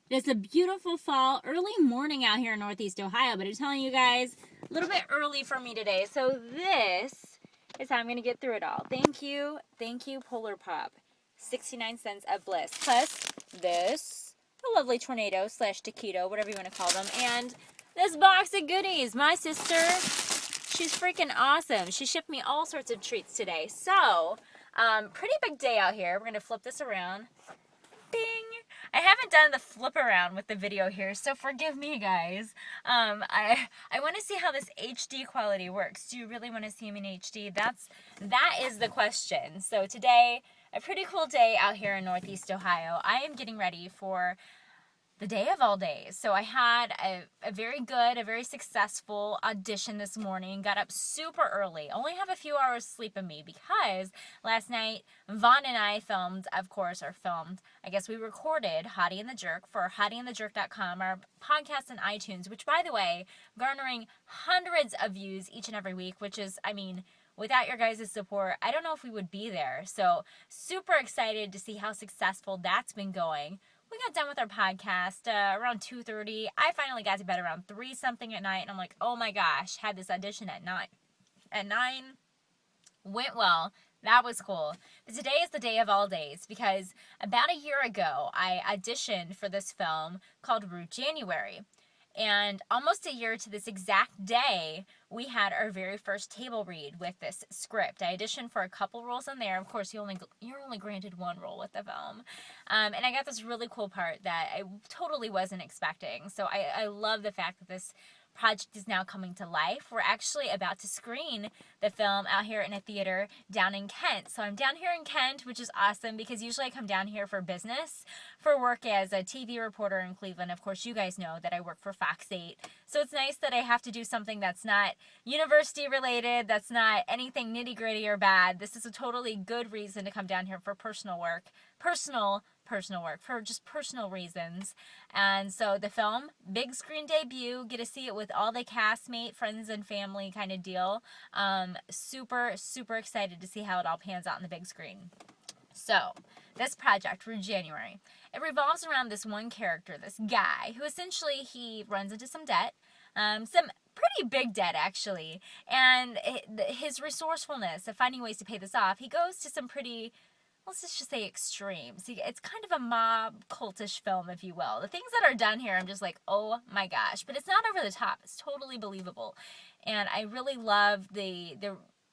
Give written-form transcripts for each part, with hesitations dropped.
It's a beautiful fall, early morning out here in Northeast Ohio, but I'm telling you guys, a little bit early for me today. So this is how I'm going to get through it all. Thank you, Polar Pop. 69 cents of bliss. Plus this, a lovely tornado slash taquito, whatever you want to call them. And this box of goodies. My sister, she's freaking awesome. She shipped me all sorts of treats today. So, pretty big day out here. We're going to flip this around. Bing! I haven't done the flip around with the video here, so forgive me, guys. I want to see how this HD quality works. Do you really want to see me in HD? That is the question. So today, a pretty cool day out here in Northeast Ohio. I am getting ready for the day of all days. So I had a very good, a very successful audition this morning. Got up super early. Only have a few hours sleep in me because last night Vaughn and I I guess we recorded Hottie and the Jerk for hottieandthejerk.com, our podcast on iTunes, which, by the way, garnering hundreds of views each and every week, which is, without your guys' support, I don't know if we would be there. So super excited to see how successful that's been going. We got done with our podcast around 2:30. I finally got to bed around 3 something at night, and I'm like, oh my gosh, had this audition at 9. At 9, went well. That was cool. But today is the day of all days because about a year ago, I auditioned for this film called Rued January. And almost a year to this exact day, we had our very first table read with this script. I auditioned for a couple roles in there. Of course, you're only granted one role with the film. And I got this really cool part that I totally wasn't expecting. So I love the fact that this project is now coming to life. We're actually about to screen the film out here in a theater down in Kent. So I'm down here in Kent, which is awesome because usually I come down here for business, for work as a TV reporter in Cleveland. Of course, you guys know that I work for Fox 8. So it's nice that I have to do something that's not university related, that's not anything nitty gritty or bad. This is a totally good reason to come down here for personal work, for just personal reasons. And so the film, big screen debut, get to see it with all the castmate, friends and family kind of deal. Super excited to see how it all pans out on the big screen. So, this project, Rued January, it revolves around this one character, this guy, who essentially he runs into some debt, some pretty big debt actually, and his resourcefulness of finding ways to pay this off, he goes to some pretty, let's just say, extremes. It's kind of a mob cultish film, if you will. The things that are done here, I'm just like, oh my gosh. But it's not over the top. It's totally believable. And I really love the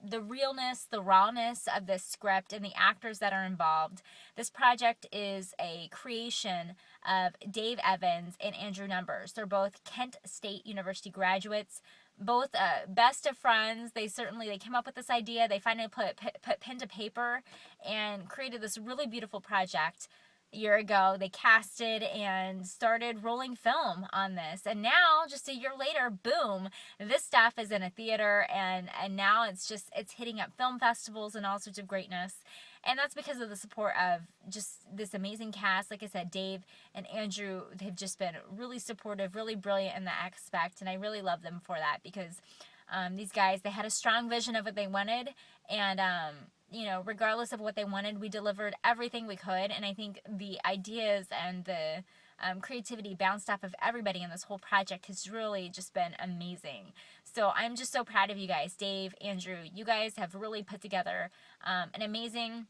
realness, the rawness of this script and the actors that are involved. This project is a creation of Dave Evans and Andrew Numbers. They're both Kent State University graduates, both best of friends. They came up with this idea. They finally put pen to paper and created this really beautiful project. A year ago, they casted and started rolling film on this. And now, just a year later, boom, this stuff is in a theater, and now it's hitting up film festivals and all sorts of greatness. And that's because of the support of just this amazing cast. Like I said, Dave and Andrew have just been really supportive, really brilliant in that aspect, and I really love them for that because these guys, they had a strong vision of what they wanted, and regardless of what they wanted, we delivered everything we could. And I think the ideas and the creativity bounced off of everybody in this whole project has really just been amazing. So I'm just so proud of you guys. Dave, Andrew, you guys have really put together an amazing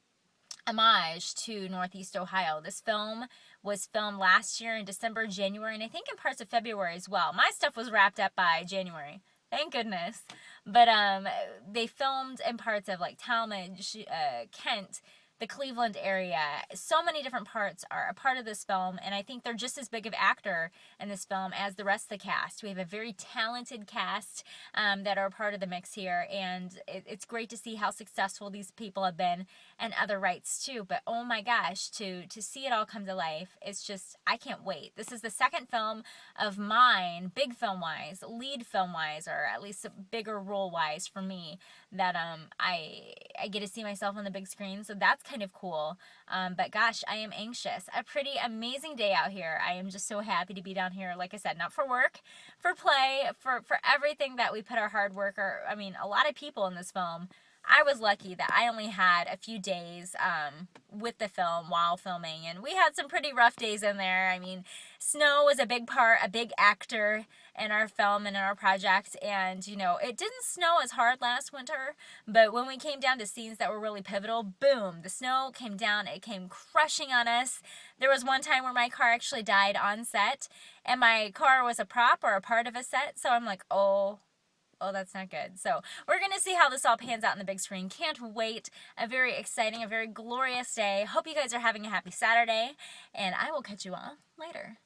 homage to Northeast Ohio. This film was filmed last year in December, January, and I think in parts of February as well. My stuff was wrapped up by January. Thank goodness. But they filmed in parts of like Talmadge, Kent, the Cleveland area. So many different parts are a part of this film, and I think they're just as big of actor in this film as the rest of the cast. We have a very talented cast that are a part of the mix here, and it's great to see how successful these people have been, and other rights too. But oh my gosh, to see it all come to life, it's just, I can't wait. This is the second film of mine, big film-wise, lead film-wise, or at least bigger role-wise for me, that I get to see myself on the big screen, so that's kind of cool. But gosh, I am anxious. A pretty amazing day out here. I am just so happy to be down here, like I said, not for work, for play, for everything that we put our hard work, a lot of people in this film. I was lucky that I only had a few days with the film while filming, and we had some pretty rough days in there. I mean, snow was a big actor in our film and in our project, and you know, it didn't snow as hard last winter, but when we came down to scenes that were really pivotal, boom, the snow came down. It came crushing on us. There was one time where my car actually died on set, and my car was a prop or a part of a set, so I'm like, oh, that's not good. So we're going to see how this all pans out in the big screen. Can't wait. A very exciting, a very glorious day. Hope you guys are having a happy Saturday, and I will catch you all later.